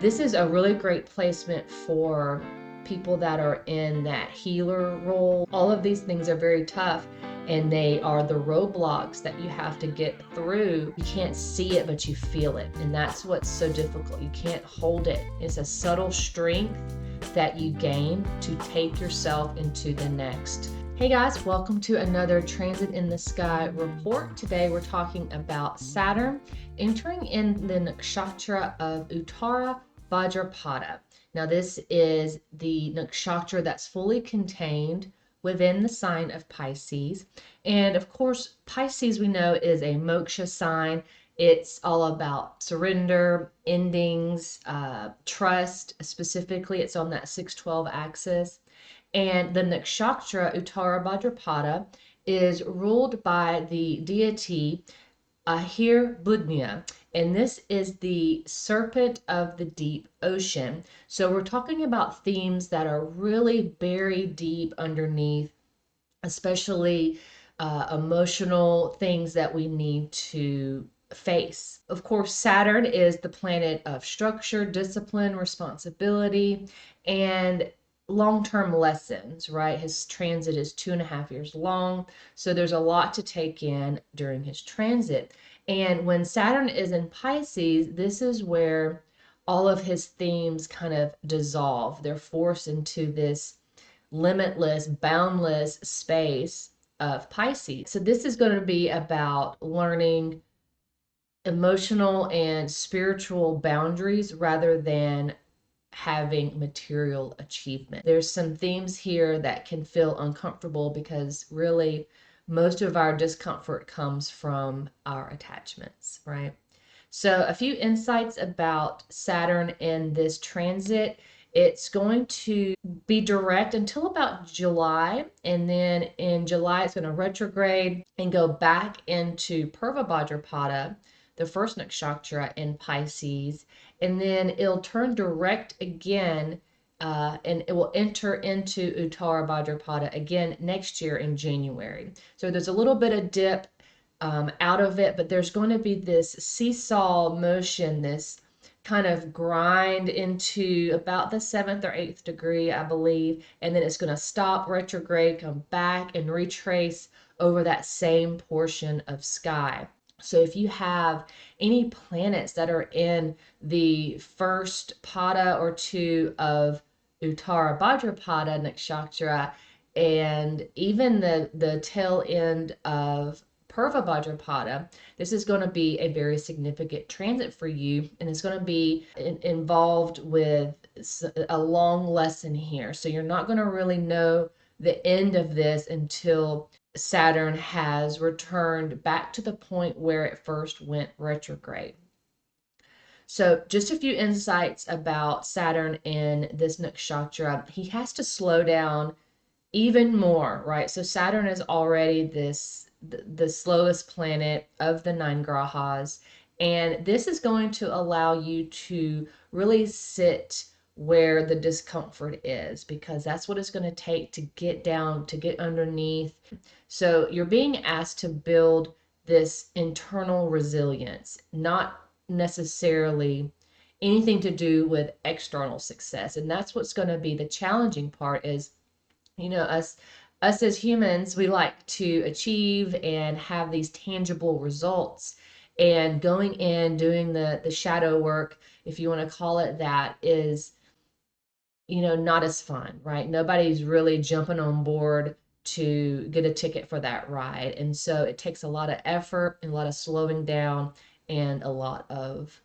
This is a really great placement for people that are in that healer role. All of these things are very tough, and they are the roadblocks that you have to get through. You can't see it, but you feel it. And that's what's so difficult. You can't hold it. It's a subtle strength that you gain to take yourself into the next. Hey guys, welcome to another Transit in the Sky report. Today we're talking about Saturn entering in the nakshatra of Uttarabhadrapada. Now this is the nakshatra that's fully contained within the sign of Pisces. And of course, Pisces we know is a moksha sign. It's all about surrender, endings, trust. Specifically, it's on that 612 axis. And the nakshatra Uttarabhadrapada is ruled by the deity Ahir Budnya, and this is the serpent of the deep ocean. So we're talking about themes that are really buried deep underneath, especially emotional things that we need to face. Of course, Saturn is the planet of structure, discipline, responsibility, and long-term lessons, right? His transit is 2.5 years long, so there's a lot to take in during his transit. And when Saturn is in Pisces, this is where all of his themes kind of dissolve. They're forced into this limitless, boundless space of Pisces. So this is going to be about learning emotional and spiritual boundaries rather than having material achievement. There's some themes here that can feel uncomfortable because really most of our discomfort comes from our attachments, right? So a few insights about Saturn in this transit. It's going to be direct until about July, and then in July it's going to retrograde and go back into Purvabhadrapada, the first nakshatra in Pisces, and then it'll turn direct again, and it will enter into Uttarabhadrapada again next year in January. So there's a little bit of dip out of it, but there's going to be this seesaw motion, this kind of grind into about the 7th or 8th degree, I believe, and then it's going to stop, retrograde, come back, and retrace over that same portion of sky. So if you have any planets that are in the first pada or two of Uttarabhadrapada Nakshatra, and even the tail end of Purvabhadrapada, this is going to be a very significant transit for you, and it's going to be involved with a long lesson here. So you're not going to really know the end of this until Saturn has returned back to the point where it first went retrograde. So just a few insights about Saturn in this nakshatra. He has to slow down even more, right? So Saturn is already the slowest planet of the 9 grahas, and this is going to allow you to really sit where the discomfort is, because that's what it's going to take to get down, to get underneath. So you're being asked to build this internal resilience, not necessarily anything to do with external success. And that's what's going to be the challenging part is, us as humans, we like to achieve and have these tangible results. And going in, doing the shadow work, if you want to call it that, is not as fun, right? Nobody's really jumping on board to get a ticket for that ride. And so it takes a lot of effort and a lot of slowing down and a lot of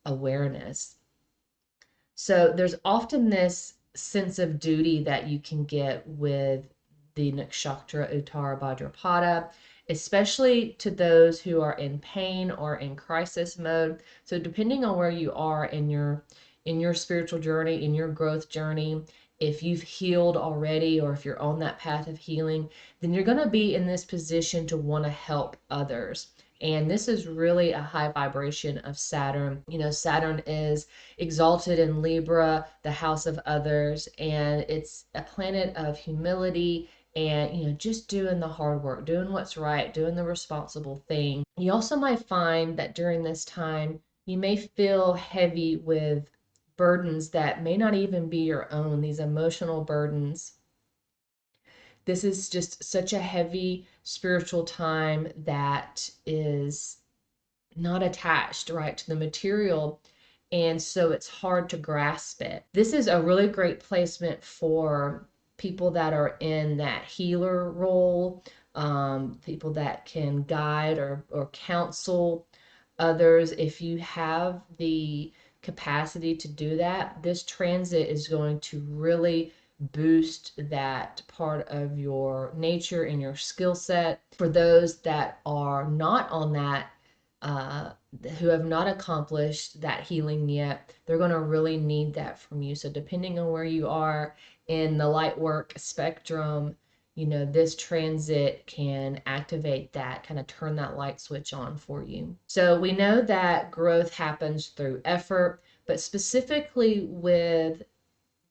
awareness. So there's often this sense of duty that you can get with the nakshatra Uttarabhadrapada, especially to those who are in pain or in crisis mode. So depending on where you are in your spiritual journey, in your growth journey, if you've healed already or if you're on that path of healing, then you're going to be in this position to want to help others. And this is really a high vibration of Saturn. Saturn is exalted in Libra, the house of others, and it's a planet of humility and just doing the hard work, doing what's right, doing the responsible thing. You also might find that during this time you may feel heavy with burdens that may not even be your own, these emotional burdens. This is just such a heavy spiritual time that is not attached, right, to the material. And so it's hard to grasp it. This is a really great placement for people that are in that healer role, people that can guide or counsel others. If you have the capacity to do that, this transit is going to really boost that part of your nature and your skill set. For those that are not on that, uh, who have not accomplished that healing yet, they're going to really need that from you. So, depending on where you are in the light work spectrum, this transit can activate that, kind of turn that light switch on for you. So, we know that growth happens through effort, but specifically with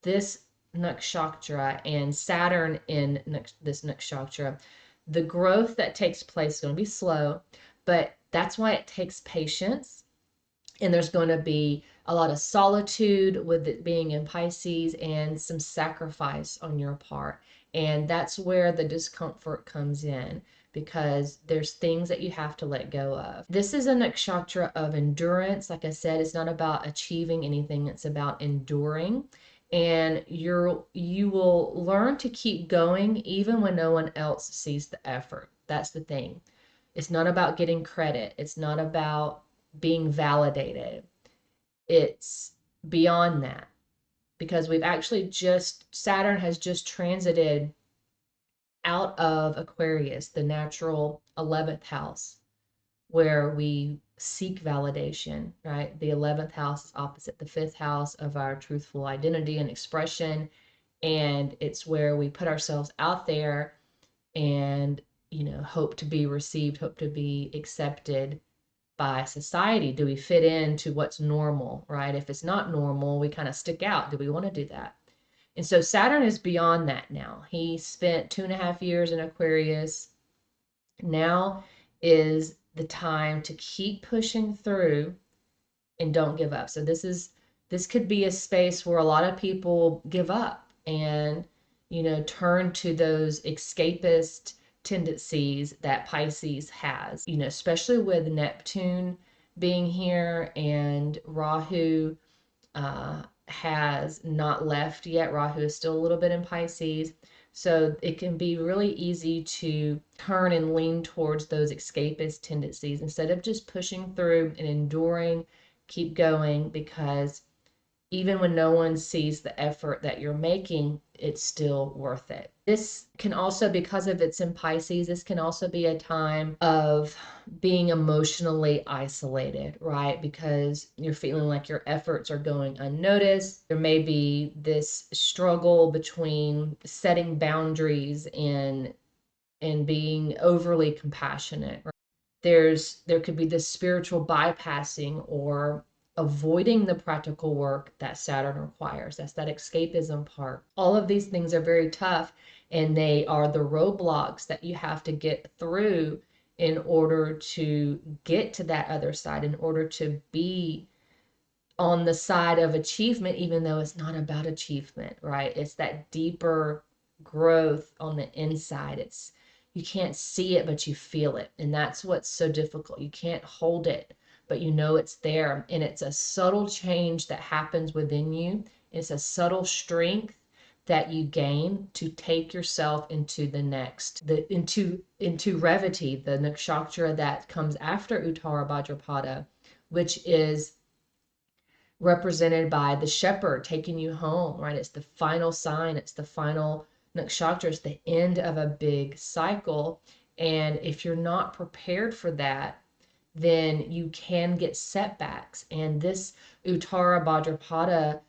this nakshatra and Saturn in this nakshatra, the growth that takes place is going to be slow, but that's why it takes patience. And there's going to be a lot of solitude with it being in Pisces and some sacrifice on your part. And that's where the discomfort comes in because there's things that you have to let go of. This is a nakshatra of endurance. Like I said, it's not about achieving anything, it's about enduring. And you will learn to keep going even when no one else sees the effort. That's the thing. It's not about getting credit. It's not about being validated. It's beyond that because we've actually Saturn has just transited out of Aquarius, the natural 11th house, where we seek validation, right? The 11th house is opposite the 5th house of our truthful identity and expression. And it's where we put ourselves out there and, hope to be received, hope to be accepted by society. Do we fit into what's normal, right? If it's not normal, we kind of stick out. Do we want to do that? And so Saturn is beyond that now. He spent 2.5 years in Aquarius. Now is the time to keep pushing through and don't give up. So this could be a space where a lot of people give up and turn to those escapist tendencies that Pisces has, especially with Neptune being here and Rahu has not left yet. Rahu is still a little bit in Pisces. So it can be really easy to turn and lean towards those escapist tendencies instead of just pushing through and enduring, keep going, because even when no one sees the effort that you're making, it's still worth it. This can also, because of it's in Pisces, this can also be a time of being emotionally isolated, right? Because you're feeling like your efforts are going unnoticed. There may be this struggle between setting boundaries and being overly compassionate. There could be this spiritual bypassing or avoiding the practical work that Saturn requires. That's that escapism part. All of these things are very tough, and they are the roadblocks that you have to get through in order to get to that other side, in order to be on the side of achievement, even though it's not about achievement, right? It's that deeper growth on the inside. You can't see it, but you feel it. And that's what's so difficult. You can't hold it, but you know it's there. And it's a subtle change that happens within you. It's a subtle strength that you gain to take yourself into the next, into Revati, the nakshatra that comes after Uttarabhadrapada, which is represented by the shepherd taking you home, right? It's the final sign, it's the final nakshatra, it's the end of a big cycle. And if you're not prepared for that, then you can get setbacks. And this Uttara Bhadrapada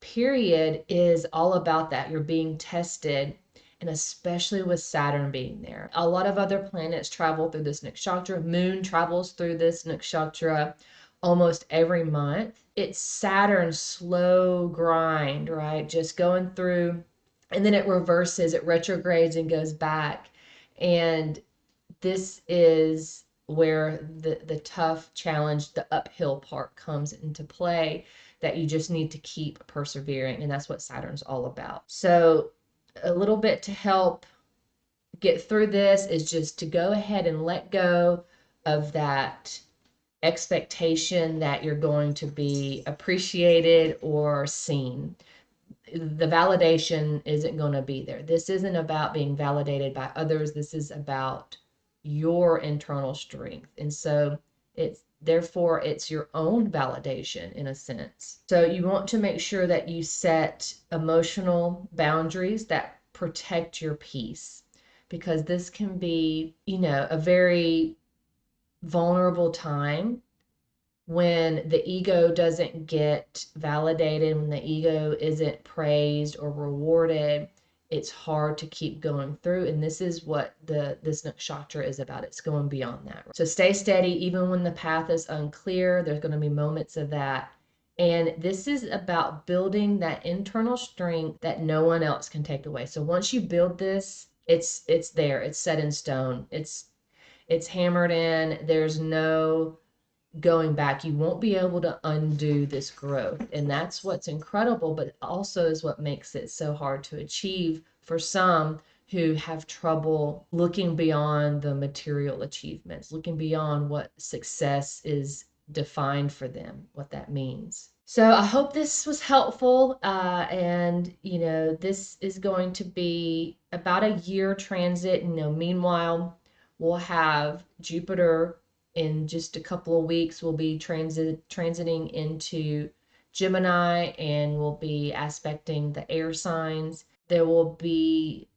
period is all about that. You're being tested, and especially with Saturn being there. A lot of other planets travel through this nakshatra. Moon travels through this nakshatra almost every month. It's Saturn's slow grind, right? Just going through, and then it reverses, it retrogrades and goes back. And this is where the tough challenge, the uphill part comes into play, that you just need to keep persevering. And that's what Saturn's all about. So a little bit to help get through this is just to go ahead and let go of that expectation that you're going to be appreciated or seen. The validation isn't going to be there. This isn't about being validated by others. This is about your internal strength. And so it's your own validation in a sense. So you want to make sure that you set emotional boundaries that protect your peace, because this can be, a very vulnerable time when the ego doesn't get validated, when the ego isn't praised or rewarded. It's hard to keep going through, and this is what this nakshatra is about. It's going beyond that. So stay steady even when the path is unclear. There's going to be moments of that, and this is about building that internal strength that no one else can take away. So once you build this, it's there. It's set in stone. It's hammered in. There's no going back. You won't be able to undo this growth. And that's what's incredible, but also is what makes it so hard to achieve for some who have trouble looking beyond the material achievements, looking beyond what success is defined for them, what that means. So I hope this was helpful. And, this is going to be about a year transit. Meanwhile, we'll have Jupiter in just a couple of weeks. We'll be transiting into Gemini, and we'll be aspecting the air signs. There will be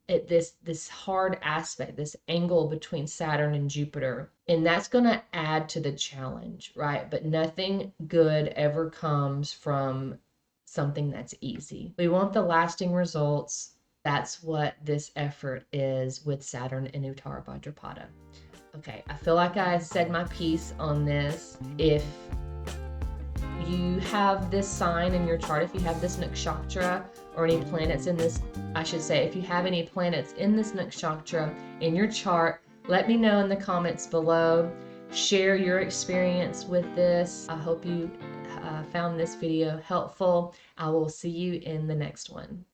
this hard aspect, this angle between Saturn and Jupiter, and that's going to add to the challenge, right? But nothing good ever comes from something that's easy. We want the lasting results. That's what this effort is with Saturn and Uttarabhadrapada. Okay, I feel like I said my piece on this. If you have this sign in your chart, if you have this nakshatra or any planets in this, I should say, if you have any planets in this nakshatra in your chart, let me know in the comments below. Share your experience with this. I hope you found this video helpful. I will see you in the next one.